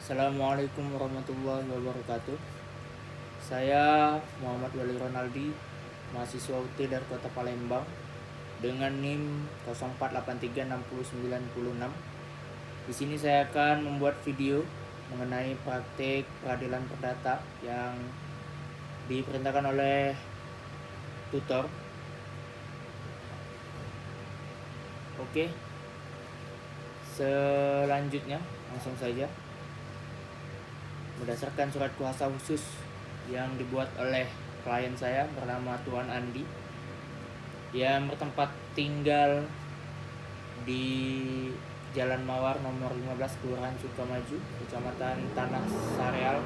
Assalamualaikum warahmatullahi wabarakatuh. Saya Muhammad Wali Ronaldi, mahasiswa UT dari Kota Palembang dengan NIM 04836096. Di sini saya akan membuat video mengenai praktik peradilan perdata yang diperintahkan oleh tutor. Oke. Selanjutnya langsung saja. Berdasarkan surat kuasa khusus yang dibuat oleh klien saya bernama Tuan Andi yang bertempat tinggal di Jalan Mawar nomor 15 Kelurahan Sukamaju, Kecamatan Tanah Sareal,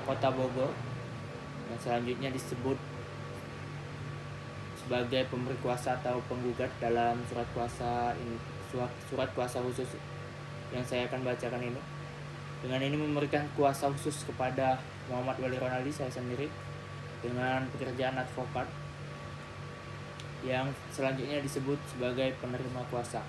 Kota Bogor, yang selanjutnya disebut sebagai pemberi kuasa atau penggugat dalam surat kuasa khusus yang saya akan bacakan ini. Dengan ini memberikan kuasa khusus kepada Muhammad Wali Ronaldi, saya sendiri, dengan pekerjaan advokat yang selanjutnya disebut sebagai penerima kuasa.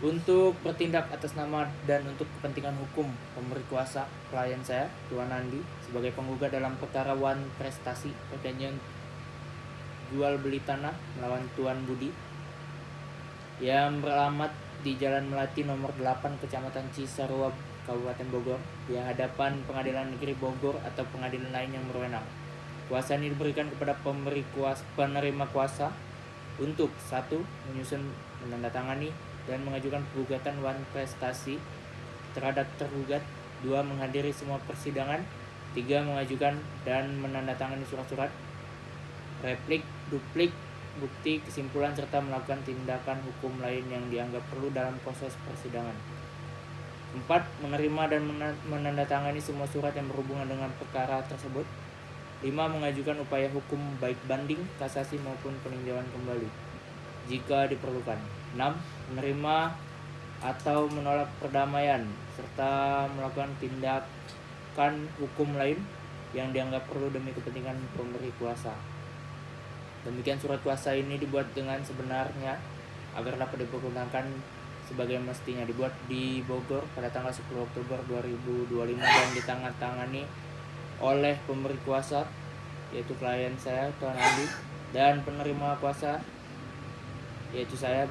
Untuk bertindak atas nama dan untuk kepentingan hukum pemberi kuasa klien saya, Tuan Andi, sebagai penggugat dalam perkara Wan Prestasi perjanjian jual beli tanah melawan Tuan Budi yang beralamat di Jalan Melati nomor 8 Kecamatan Cisarua, Kabupaten Bogor, di hadapan Pengadilan Negeri Bogor atau pengadilan lain yang berwenang. Kuasa ini diberikan kepada penerima kuasa untuk 1. Menyusun, menandatangani, dan mengajukan gugatan Wan Prestasi terhadap tergugat. 2. Menghadiri semua persidangan. 3. Mengajukan dan menandatangani surat-surat, replik, duplik, bukti, kesimpulan, serta melakukan tindakan hukum lain yang dianggap perlu dalam proses persidangan. 4. Menerima dan menandatangani semua surat yang berhubungan dengan perkara tersebut. 5. Mengajukan upaya hukum baik banding, kasasi maupun peninjauan kembali jika diperlukan. 6. Menerima atau menolak perdamaian serta melakukan tindakan hukum lain yang dianggap perlu demi kepentingan pemberi kuasa. Demikian surat kuasa ini dibuat dengan sebenarnya agar dapat dipergunakan sebagai mestinya. Dibuat di Bogor pada tanggal 10 Oktober 2025 dan ditandatangani oleh pemberi kuasa, yaitu klien saya, Tuan Andi, dan penerima kuasa, yaitu saya,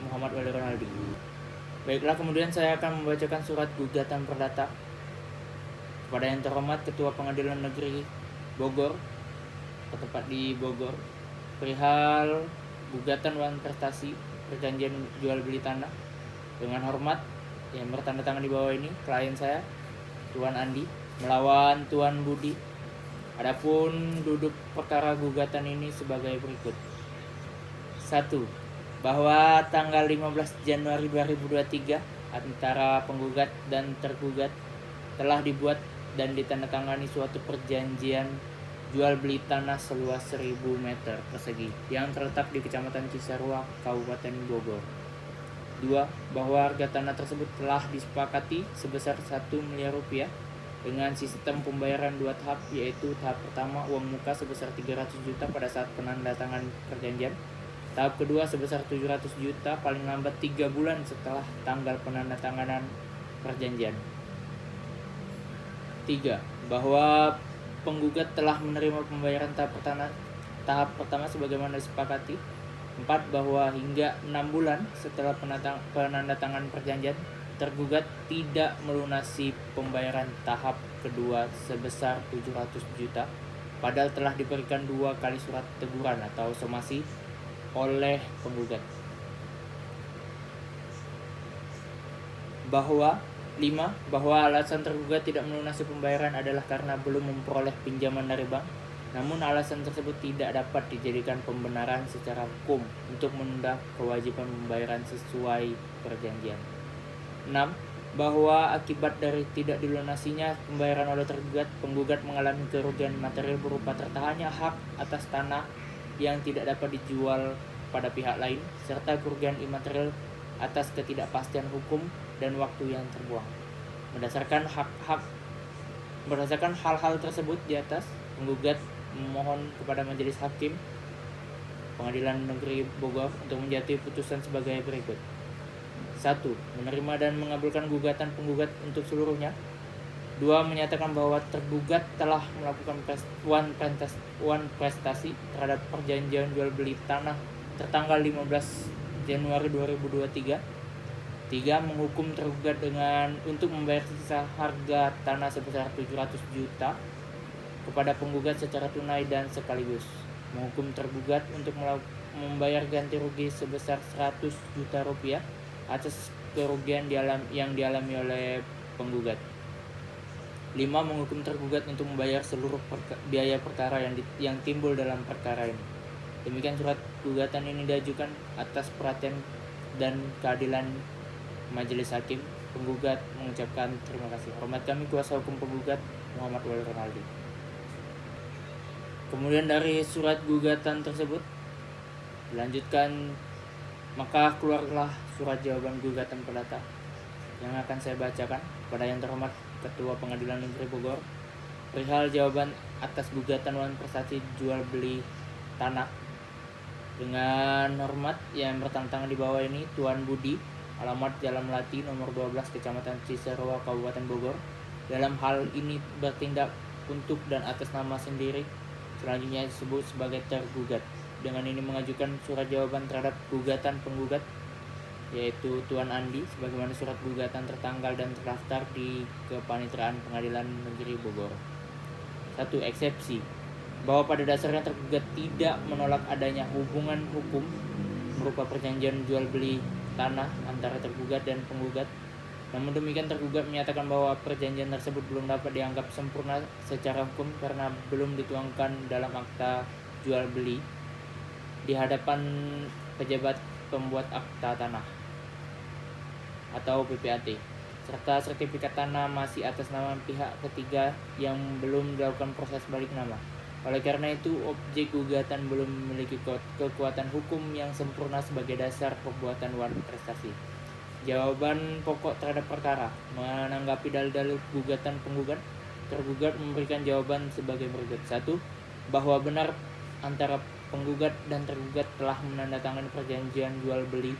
Muhammad Wali Ronaldi. Baiklah, kemudian saya akan membacakan surat gugatan perdata kepada yang terhormat Ketua Pengadilan Negeri Bogor, bertempat di Bogor, perihal gugatan Wan Prestasi perjanjian jual beli tanah. Dengan hormat, yang bertanda tangan di bawah ini, klien saya, Tuan Andi, melawan Tuan Budi. Adapun duduk perkara gugatan ini sebagai berikut. 1. Bahwa tanggal 15 Januari 2023 antara penggugat dan tergugat telah dibuat dan ditandatangani suatu perjanjian jual beli tanah seluas 1000 meter persegi yang terletak di Kecamatan Cisarua, Kabupaten Bogor. 2. Bahwa harga tanah tersebut telah disepakati sebesar 1 miliar rupiah dengan sistem pembayaran 2 tahap, yaitu tahap pertama uang muka sebesar 300 juta pada saat penandatangan perjanjian. Tahap kedua sebesar 700 juta paling lambat 3 bulan setelah tanggal penandatanganan perjanjian. 3. Bahwa penggugat telah menerima pembayaran tahap pertama sebagaimana disepakati. 4. Bahwa hingga 6 bulan setelah penandatanganan perjanjian, tergugat tidak melunasi pembayaran tahap kedua sebesar 700 juta, padahal telah diberikan 2 kali surat teguran atau somasi oleh penggugat. 5. Bahwa alasan tergugat tidak melunasi pembayaran adalah karena belum memperoleh pinjaman dari bank, namun alasan tersebut tidak dapat dijadikan pembenaran secara hukum untuk menunda kewajiban pembayaran sesuai perjanjian. 6. Bahwa akibat dari tidak dilunasinya pembayaran oleh tergugat, penggugat mengalami kerugian material berupa tertahannya hak atas tanah yang tidak dapat dijual pada pihak lain, serta kerugian imaterial atas ketidakpastian hukum dan waktu yang terbuang. Berdasarkan hal-hal tersebut di atas, penggugat memohon kepada majelis hakim Pengadilan Negeri Bogor untuk menjatuhi putusan sebagai berikut. 1. Menerima dan mengabulkan gugatan penggugat untuk seluruhnya. 2. Menyatakan bahwa tergugat telah melakukan prestasi terhadap perjanjian jual beli tanah tertanggal 15 Januari 2023. 3. Menghukum tergugat untuk membayar sisa harga tanah sebesar 700 juta kepada penggugat secara tunai dan sekaligus. Menghukum tergugat untuk membayar ganti rugi sebesar 100 juta rupiah atas kerugian yang dialami oleh penggugat. 5. Menghukum tergugat untuk membayar seluruh biaya perkara yang timbul dalam perkara ini. Demikian surat gugatan ini diajukan atas perhatian dan keadilan Majelis Hakim. Penggugat mengucapkan terima kasih. Hormat kami kuasa hukum penggugat Muhammad Wali Ronaldi. Kemudian dari surat gugatan tersebut dilanjutkan, maka keluarlah surat jawaban gugatan perdata yang akan saya bacakan kepada yang terhormat Ketua Pengadilan Negeri Bogor perihal jawaban atas gugatan wan prestasi jual beli tanah. Dengan hormat yang bertanggung di bawah ini, Tuan Budi, alamat Jalan Melati nomor 12 Kecamatan Cisarua Kabupaten Bogor, dalam hal ini bertindak untuk dan atas nama sendiri, selanjutnya disebut sebagai tergugat. Dengan ini mengajukan surat jawaban terhadap gugatan penggugat, yaitu Tuan Andi, sebagaimana surat gugatan tertanggal dan terdaftar di Kepanitraan Pengadilan Negeri Bogor. 1. Eksepsi, bahwa pada dasarnya tergugat tidak menolak adanya hubungan hukum berupa perjanjian jual beli tanah antara tergugat dan penggugat. Namun demikian, tergugat menyatakan bahwa perjanjian tersebut belum dapat dianggap sempurna secara hukum karena belum dituangkan dalam akta jual beli di hadapan pejabat pembuat akta tanah atau PPAT, serta sertifikat tanah masih atas nama pihak ketiga yang belum dilakukan proses balik nama. Oleh karena itu, objek gugatan belum memiliki kekuatan hukum yang sempurna sebagai dasar perbuatan wan prestasi. Jawaban pokok terhadap perkara. Menanggapi dalil-dalil gugatan penggugat, tergugat memberikan jawaban sebagai berikut. 1. Bahwa benar antara penggugat dan tergugat telah menandatangani perjanjian jual beli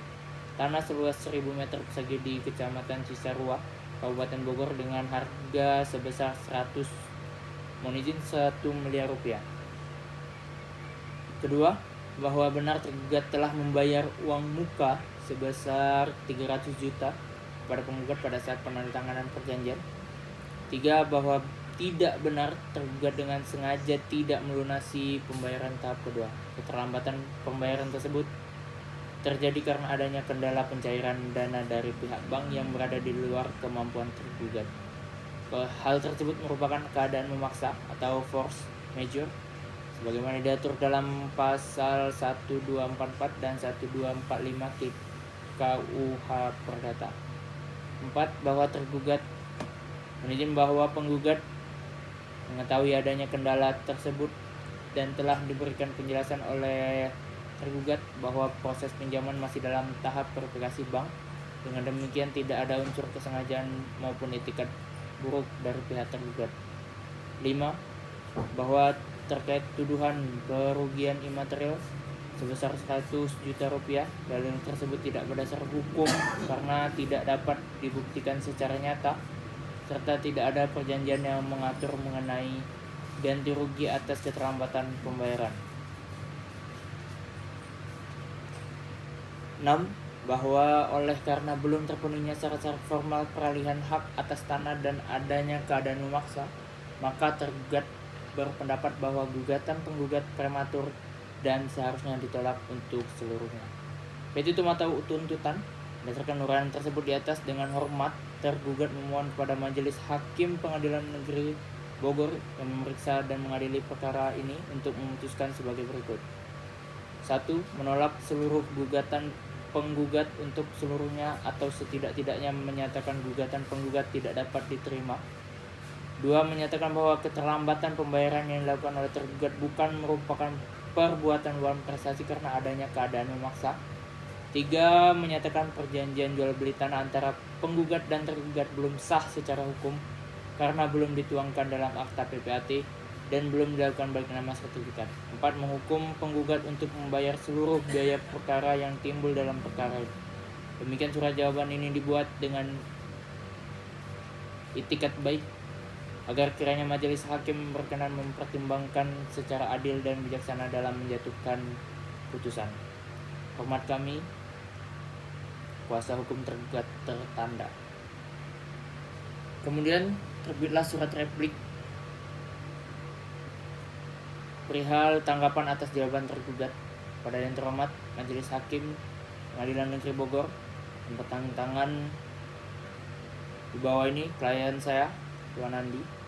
tanah seluas 1000 meter persegi di Kecamatan Cisarua, Kabupaten Bogor dengan harga sebesar 1 miliar rupiah. Kedua, bahwa benar tergugat telah membayar uang muka sebesar 300 juta kepada penggugat pada saat penandatanganan perjanjian. 3. Bahwa tidak benar tergugat dengan sengaja tidak melunasi pembayaran tahap kedua. Keterlambatan pembayaran tersebut terjadi karena adanya kendala pencairan dana dari pihak bank yang berada di luar kemampuan tergugat. Hal tersebut merupakan keadaan memaksa atau force majeure sebagaimana diatur dalam pasal 1244 dan 1245 KUH Perdata. 4. Bahwa tergugat menizin bahwa penggugat mengetahui adanya kendala tersebut dan telah diberikan penjelasan oleh tergugat bahwa proses pinjaman masih dalam tahap verifikasi bank. Dengan demikian tidak ada unsur kesengajaan maupun etikat buruk dari pihak tergugat. 5. Bahwa terkait tuduhan kerugian imaterial sebesar 100 juta rupiah, dalil tersebut tidak berdasar hukum karena tidak dapat dibuktikan secara nyata, serta tidak ada perjanjian yang mengatur mengenai ganti rugi atas keterlambatan pembayaran. 6. Bahwa oleh karena belum terpenuhinya syarat-syarat formal peralihan hak atas tanah dan adanya keadaan memaksa, maka tergugat berpendapat bahwa gugatan penggugat prematur dan seharusnya ditolak untuk seluruhnya. Petitum atau tuntutan. Berdasarkan uraian tersebut di atas, dengan hormat tergugat memohon kepada Majelis Hakim Pengadilan Negeri Bogor yang memeriksa dan mengadili perkara ini untuk memutuskan sebagai berikut. 1. Menolak seluruh gugatan penggugat untuk seluruhnya atau setidak-tidaknya menyatakan gugatan penggugat tidak dapat diterima. 2. Menyatakan bahwa keterlambatan pembayaran yang dilakukan oleh tergugat bukan merupakan perbuatan wan prestasi karena adanya keadaan memaksa. 3. Menyatakan perjanjian jual beli tanah antara penggugat dan tergugat belum sah secara hukum karena belum dituangkan dalam akta PPAT. dan belum dilakukan balik nama sertifikat. 4. Menghukum penggugat untuk membayar seluruh biaya perkara yang timbul dalam perkara itu. Demikian surat jawaban ini dibuat dengan itikat baik agar kiranya majelis hakim berkenan mempertimbangkan secara adil dan bijaksana dalam menjatuhkan putusan. Hormat kami, kuasa hukum tergugat tertanda. Kemudian terbitlah surat replik perihal tanggapan atas jawaban tergugat. Pada yang terhormat Majelis Hakim Pengadilan Negeri Bogor, yang bertanggung tangan di bawah ini klien saya, Tuan Andi.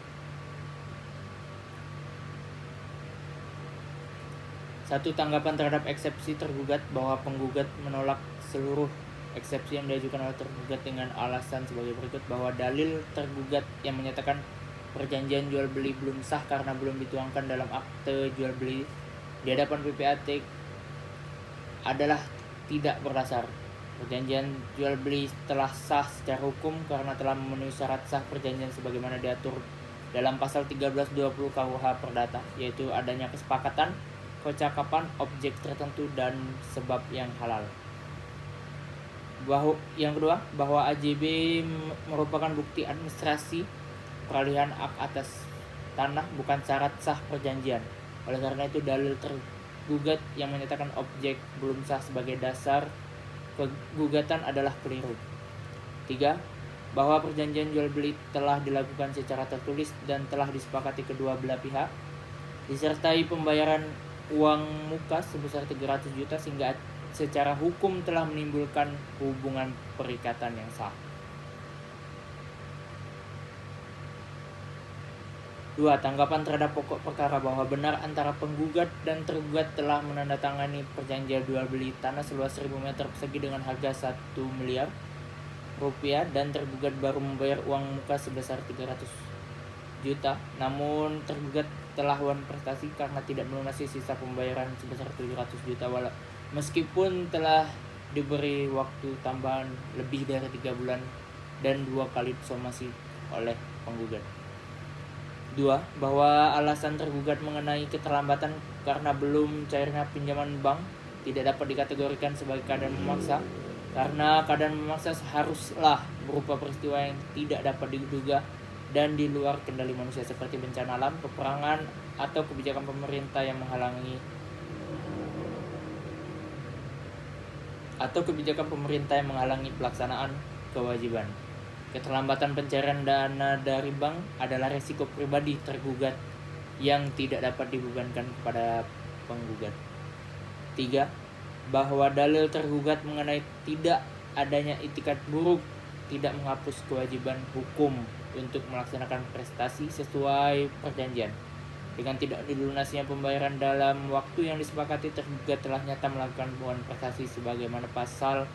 Satu, tanggapan terhadap eksepsi tergugat bahwa penggugat menolak seluruh eksepsi yang diajukan oleh tergugat dengan alasan sebagai berikut, bahwa dalil tergugat yang menyatakan perjanjian jual beli belum sah karena belum dituangkan dalam akte jual beli di hadapan PPAT adalah tidak berdasar. Perjanjian jual beli telah sah secara hukum karena telah memenuhi syarat sah perjanjian sebagaimana diatur dalam pasal 1320 KUH Perdata, yaitu adanya kesepakatan, kecakapan, objek tertentu, dan sebab yang halal. Yang kedua, bahwa AJB merupakan bukti administrasi peralihan hak atas tanah, bukan syarat sah perjanjian. Oleh karena itu, dalil tergugat yang menyatakan objek belum sah sebagai dasar kegugatan adalah keliru. 3. Bahwa perjanjian jual beli telah dilakukan secara tertulis dan telah disepakati kedua belah pihak, disertai pembayaran uang muka sebesar 300 juta sehingga secara hukum telah menimbulkan hubungan perikatan yang sah. 2. Tanggapan terhadap pokok perkara bahwa benar antara penggugat dan tergugat telah menandatangani perjanjian jual beli tanah seluas 1000 meter persegi dengan harga 1 miliar rupiah dan tergugat baru membayar uang muka sebesar 300 juta. Namun tergugat telah wan prestasi karena tidak melunasi sisa pembayaran sebesar 700 juta meskipun telah diberi waktu tambahan lebih dari 3 bulan dan 2 kali somasi oleh penggugat. 2. Bahwa alasan tergugat mengenai keterlambatan karena belum cairnya pinjaman bank tidak dapat dikategorikan sebagai keadaan memaksa, karena keadaan memaksa seharuslah berupa peristiwa yang tidak dapat diduga dan di luar kendali manusia seperti bencana alam, peperangan, atau kebijakan pemerintah yang menghalangi pelaksanaan kewajiban. Keterlambatan pencairan dana dari bank adalah resiko pribadi tergugat yang tidak dapat dibebankan kepada penggugat. 3. Bahwa dalil tergugat mengenai tidak adanya itikat buruk tidak menghapus kewajiban hukum untuk melaksanakan prestasi sesuai perjanjian. Dengan tidak dilunasinya pembayaran dalam waktu yang disepakati, tergugat telah nyata melakukan wan prestasi sebagaimana pasal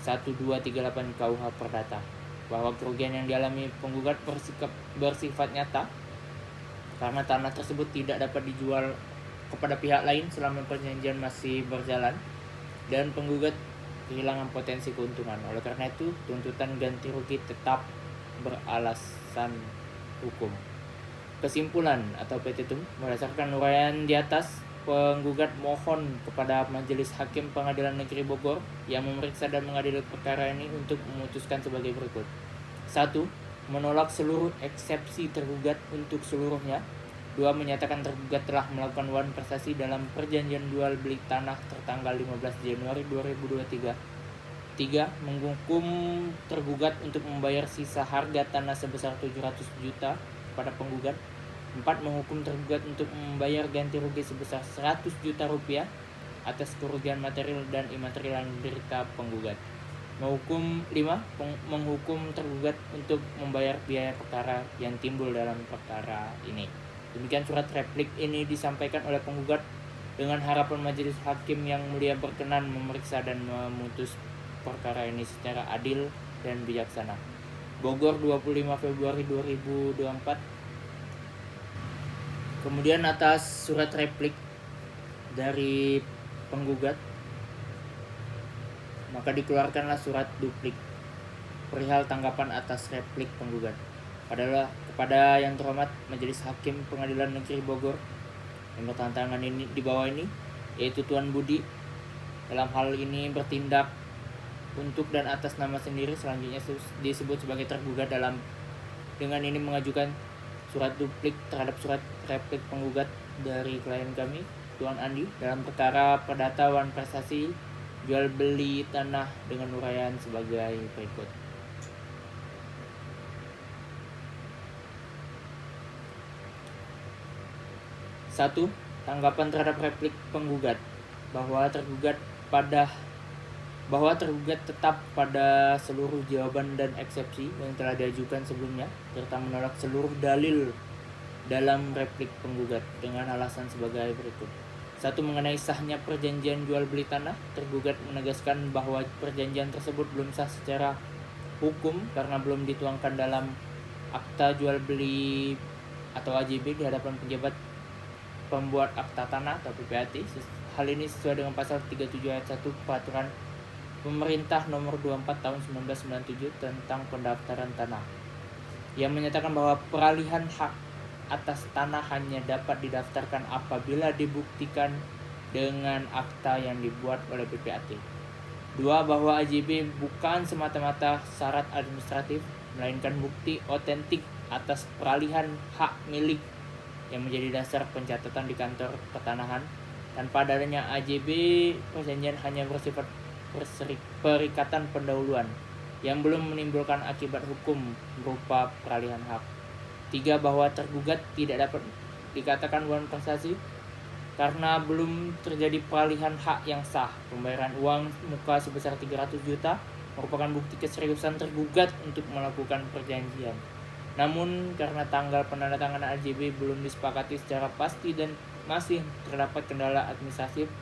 1238 KUH Perdata. Bahwa kerugian yang dialami penggugat bersifat nyata karena tanah tersebut tidak dapat dijual kepada pihak lain selama perjanjian masih berjalan dan penggugat kehilangan potensi keuntungan. Oleh karena itu, tuntutan ganti rugi tetap beralasan hukum. Kesimpulan atau petitum, berdasarkan uraian di atas, penggugat mohon kepada Majelis Hakim Pengadilan Negeri Bogor yang memeriksa dan mengadili perkara ini untuk memutuskan sebagai berikut. 1. Menolak seluruh eksepsi tergugat untuk seluruhnya. 2. Menyatakan tergugat telah melakukan wan prestasi dalam perjanjian jual beli tanah tertanggal 15 Januari 2023. 3. Menghukum tergugat untuk membayar sisa harga tanah sebesar 700 juta kepada penggugat. 4. Menghukum tergugat untuk membayar ganti rugi sebesar 100 juta rupiah atas kerugian material dan imaterial yang diderita penggugat. 5. Menghukum tergugat untuk membayar biaya perkara yang timbul dalam perkara ini. Demikian surat replik ini disampaikan oleh penggugat dengan harapan majelis hakim yang mulia berkenan memeriksa dan memutus perkara ini secara adil dan bijaksana. Bogor, 25 Februari 2024. Kemudian atas surat replik dari penggugat, maka dikeluarkanlah surat duplik perihal tanggapan atas replik penggugat. kepada yang terhormat Majelis Hakim Pengadilan Negeri Bogor yang bertantangan ini di bawah ini, yaitu Tuan Budi, dalam hal ini bertindak untuk dan atas nama sendiri, selanjutnya disebut sebagai tergugat dengan ini mengajukan surat duplik terhadap surat replik penggugat dari klien kami, Tuan Andi, dalam perkara perdata wan prestasi jual beli tanah dengan uraian sebagai berikut. Satu, tanggapan terhadap replik penggugat bahwa tergugat tetap pada seluruh jawaban dan eksepsi yang telah diajukan sebelumnya, serta menolak seluruh dalil dalam replik penggugat dengan alasan sebagai berikut. Satu, mengenai sahnya perjanjian jual beli tanah, tergugat menegaskan bahwa perjanjian tersebut belum sah secara hukum karena belum dituangkan dalam akta jual beli atau AJB di hadapan pejabat pembuat akta tanah atau PPAT. Hal ini sesuai dengan pasal 37 ayat 1 Peraturan Pemerintah Nomor 24 Tahun 1997 tentang pendaftaran tanah, yang menyatakan bahwa peralihan hak atas tanah hanya dapat didaftarkan apabila dibuktikan dengan akta yang dibuat oleh PPAT. 2. Bahwa AJB bukan semata-mata syarat administratif, melainkan bukti otentik atas peralihan hak milik yang menjadi dasar pencatatan di kantor pertanahan. Tanpa adanya AJB, perjanjian hanya bersifat perikatan pendahuluan yang belum menimbulkan akibat hukum berupa peralihan hak. 3. Bahwa tergugat tidak dapat dikatakan wan prestasi karena belum terjadi peralihan hak yang sah. Pembayaran uang muka sebesar 300 juta merupakan bukti keseriusan tergugat untuk melakukan perjanjian. Namun karena tanggal penandatanganan AJB belum disepakati secara pasti dan masih terdapat kendala administratif,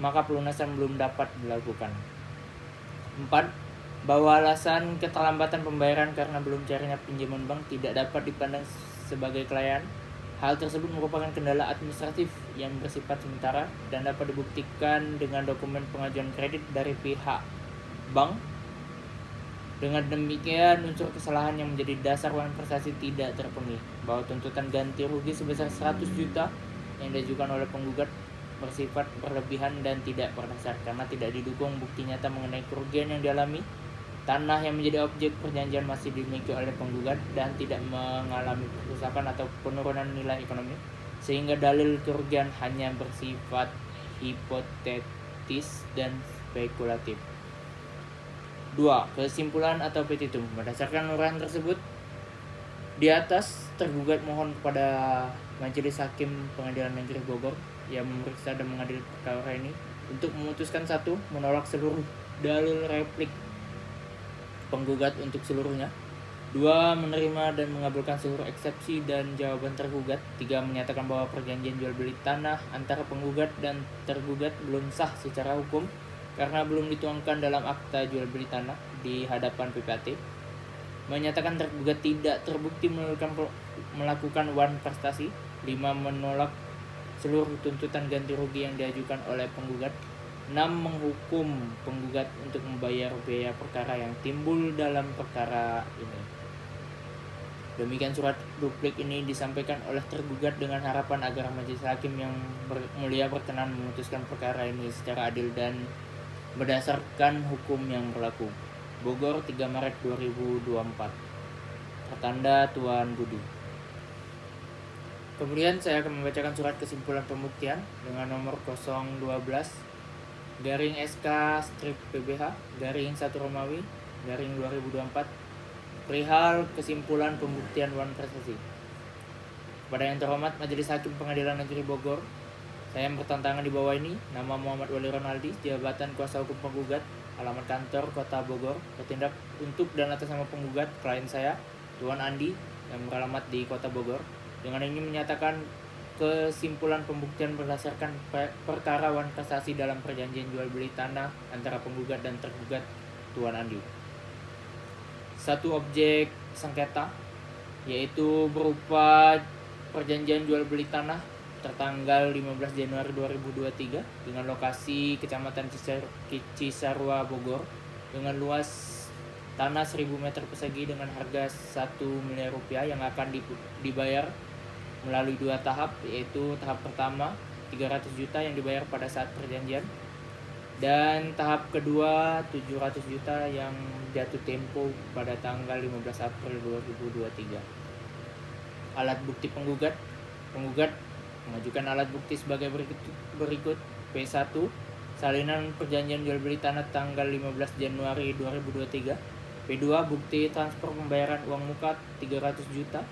maka pelunasan belum dapat dilakukan. 4. Bahwa alasan keterlambatan pembayaran karena belum cairnya pinjaman bank tidak dapat dipandang sebagai klien. Hal tersebut merupakan kendala administratif yang bersifat sementara dan dapat dibuktikan dengan dokumen pengajuan kredit dari pihak bank. Dengan demikian, unsur kesalahan yang menjadi dasar wan prestasi tidak terpenuhi. Bahwa tuntutan ganti rugi sebesar 100 juta yang diajukan oleh penggugat bersifat berlebihan dan tidak berdasar karena tidak didukung bukti nyata mengenai kerugian yang dialami. Tanah yang menjadi objek perjanjian masih dimiliki oleh penggugat dan tidak mengalami kerusakan atau penurunan nilai ekonomi, sehingga dalil kerugian hanya bersifat hipotetis dan spekulatif. 2. Kesimpulan atau petitum. Berdasarkan uraian tersebut di atas, tergugat mohon kepada Majelis Hakim Pengadilan Negeri Bogor yang memeriksa dan mengadili perkara ini untuk memutuskan: 1. Menolak seluruh dalil replik penggugat untuk seluruhnya. 2. Menerima dan mengabulkan seluruh eksepsi dan jawaban tergugat. 3. Menyatakan bahwa perjanjian jual beli tanah antara penggugat dan tergugat belum sah secara hukum karena belum dituangkan dalam akta jual beli tanah di hadapan PPAT. Menyatakan tergugat tidak terbukti melakukan wan prestasi. 5. Menolak seluruh tuntutan ganti rugi yang diajukan oleh penggugat. 6. Menghukum penggugat untuk membayar biaya perkara yang timbul dalam perkara ini. Demikian surat duplik ini disampaikan oleh tergugat dengan harapan agar Majelis Hakim yang mulia berkenan memutuskan perkara ini secara adil dan berdasarkan hukum yang berlaku. Bogor, 3 Maret 2024. Tertanda Tuan Budi. Kemudian saya akan membacakan surat kesimpulan pembuktian dengan nomor 012 garing SK strip PBH garing 1 Romawi garing 2024 perihal kesimpulan pembuktian wan prestasi. Kepada yang terhormat Majelis Hakim Pengadilan Negeri Bogor, saya yang bertantangan di bawah ini, nama Muhammad Wali Ronaldi, jabatan kuasa hukum penggugat, alamat kantor Kota Bogor, bertindak untuk dan atas nama penggugat klien saya, Tuan Andi, yang beralamat di Kota Bogor. Dengan ini menyatakan kesimpulan pembuktian berdasarkan perkara wan prestasi dalam perjanjian jual beli tanah antara penggugat dan tergugat Tuan Andi. 1. Objek sengketa, yaitu berupa perjanjian jual beli tanah tertanggal 15 Januari 2023 dengan lokasi Kecamatan Cisarua Bogor dengan luas tanah 1000 meter persegi dengan harga 1 miliar rupiah yang akan dibayar melalui 2 tahap, yaitu tahap pertama 300 juta yang dibayar pada saat perjanjian, dan tahap kedua 700 juta yang jatuh tempo pada tanggal 15 April 2023. Alat bukti penggugat mengajukan alat bukti sebagai berikut. P1, salinan perjanjian jual beli tanah tanggal 15 Januari 2023. P2, bukti transfer pembayaran uang muka 300 juta.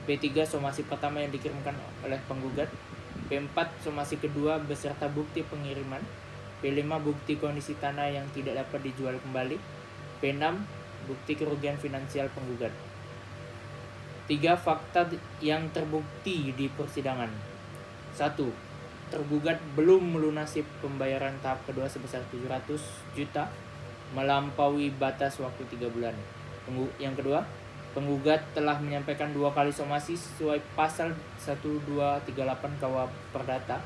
P3, somasi pertama yang dikirimkan oleh penggugat. P4, somasi kedua beserta bukti pengiriman. P5, bukti kondisi tanah yang tidak dapat dijual kembali. P6, bukti kerugian finansial penggugat. 3. Fakta yang terbukti di persidangan. 1. Tergugat belum melunasi pembayaran tahap kedua sebesar 700 juta melampaui batas waktu 3 bulan. Yang kedua, penggugat telah menyampaikan 2 kali somasi sesuai pasal 1238 KUH Perdata.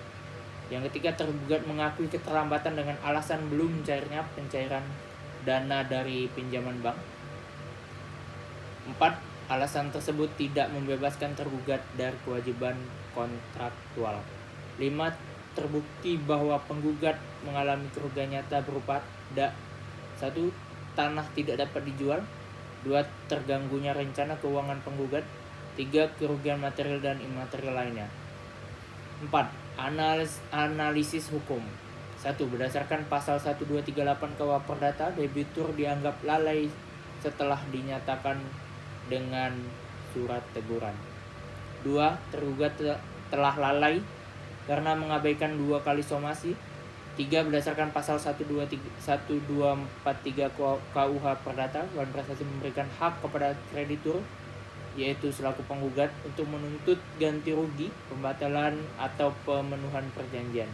Yang ketiga, tergugat mengakui keterlambatan dengan alasan belum cairnya pencairan dana dari pinjaman bank. 4. Alasan tersebut tidak membebaskan tergugat dari kewajiban kontraktual. 5. Terbukti bahwa penggugat mengalami kerugian nyata berupa 1. Tanah tidak dapat dijual. 2. Terganggunya rencana keuangan penggugat. 3. Kerugian material dan imaterial lainnya. 4. Analisis hukum. 1. Berdasarkan pasal 1238 KUH Perdata, debitur dianggap lalai setelah dinyatakan dengan surat teguran. 2. Tergugat telah lalai karena mengabaikan 2 kali somasi. 3. Berdasarkan pasal 1243 KUH Perdata, Wan Prestasi memberikan hak kepada kreditur, yaitu selaku penggugat, untuk menuntut ganti rugi, pembatalan, atau pemenuhan perjanjian.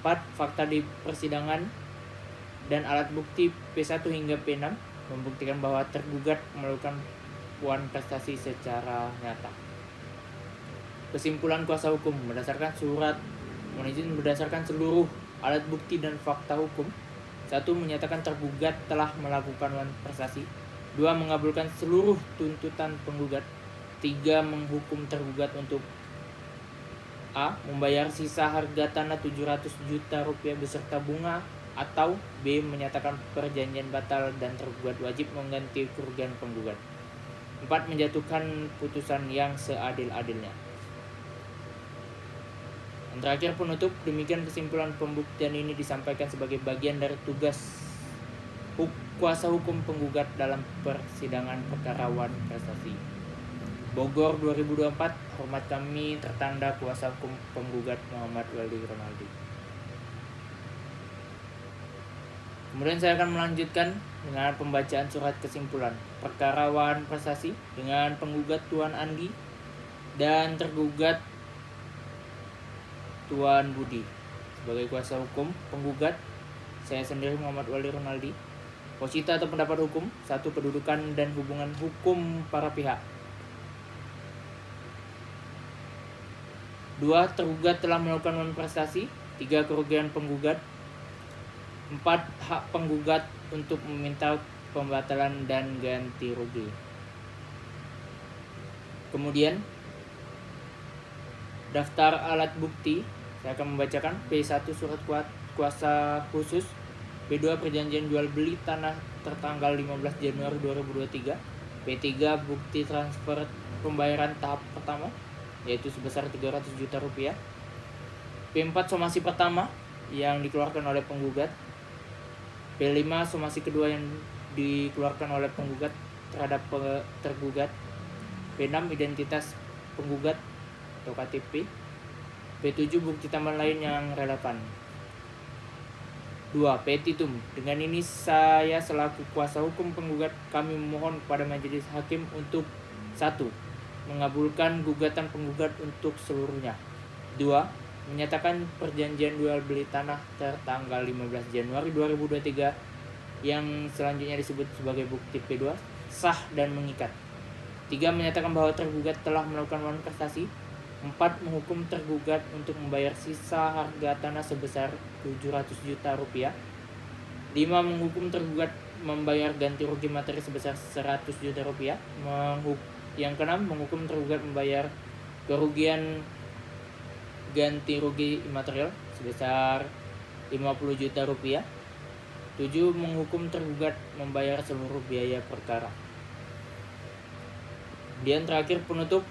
4. Fakta di persidangan dan alat bukti P1 hingga P6 membuktikan bahwa tergugat melakukan Wan Prestasi secara nyata. Kesimpulan kuasa hukum berdasarkan surat mohon izin berdasarkan seluruh alat bukti dan fakta hukum. 1. Menyatakan tergugat telah melakukan Wan Prestasi. 2. Mengabulkan seluruh tuntutan penggugat. 3. Menghukum tergugat untuk A. Membayar sisa harga tanah 700 juta rupiah beserta bunga, atau B. Menyatakan perjanjian batal dan tergugat wajib mengganti kerugian penggugat. 4. Menjatuhkan putusan yang seadil-adilnya. Dan terakhir, penutup. Demikian kesimpulan pembuktian ini disampaikan sebagai bagian dari tugas kuasa hukum penggugat dalam persidangan perkara Wan Prestasi. Bogor 2024. Hormat kami tertanda kuasa hukum penggugat Muhammad Waldi Ronaldi. Kemudian saya akan melanjutkan dengan pembacaan surat kesimpulan perkara Wan Prestasi dengan penggugat Tuan Andi dan tergugat Tuan Budi. Sebagai kuasa hukum penggugat, saya sendiri Muhammad Waldi Ronaldi. Posita atau pendapat hukum. 1. Kedudukan dan hubungan hukum para pihak. 2. Tergugat telah melakukan Wan Prestasi. 3. Kerugian penggugat. 4. Hak penggugat untuk meminta pembatalan dan ganti rugi. Kemudian daftar alat bukti. Saya akan membacakan. P1 surat kuasa khusus. P2 perjanjian jual beli tanah tertanggal 15 Januari 2023. P3 bukti transfer pembayaran tahap pertama, yaitu sebesar 300 juta rupiah. P4 somasi pertama yang dikeluarkan oleh penggugat. P5 somasi kedua yang dikeluarkan oleh penggugat terhadap tergugat. P6 identitas penggugat atau KTP. P7 bukti tambahan lain yang relevan. 2. Petitum. Dengan ini saya selaku kuasa hukum penggugat, kami memohon kepada majelis hakim untuk 1. Mengabulkan gugatan penggugat untuk seluruhnya. 2. Menyatakan perjanjian jual beli tanah tertanggal 15 Januari 2023 yang selanjutnya disebut sebagai bukti P2 sah dan mengikat. 3. Menyatakan bahwa tergugat telah melakukan Wan Prestasi. 4. Menghukum tergugat untuk membayar sisa harga tanah sebesar 700 juta rupiah. 5. Menghukum tergugat membayar ganti rugi materi sebesar 100 juta rupiah. Yang keenam, menghukum tergugat membayar kerugian ganti rugi material sebesar 50 juta rupiah. 7. Menghukum tergugat membayar seluruh biaya perkara. Dan terakhir, penutup.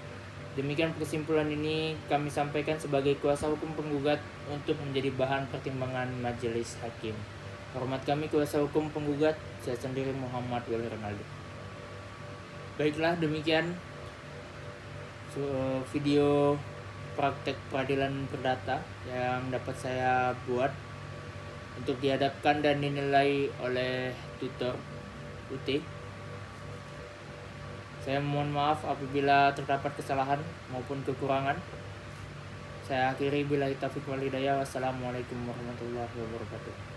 Demikian kesimpulan ini kami sampaikan sebagai kuasa hukum penggugat untuk menjadi bahan pertimbangan majelis hakim. Hormat kami kuasa hukum penggugat, saya sendiri Muhammad Wali Ronaldo. Baiklah, demikian video praktek peradilan perdata yang dapat saya buat untuk dihadapkan dan dinilai oleh tutor UT. Saya mohon maaf apabila terdapat kesalahan maupun kekurangan. Saya akhiri billahi taufiq wal hidayah. Wassalamualaikum warahmatullahi wabarakatuh.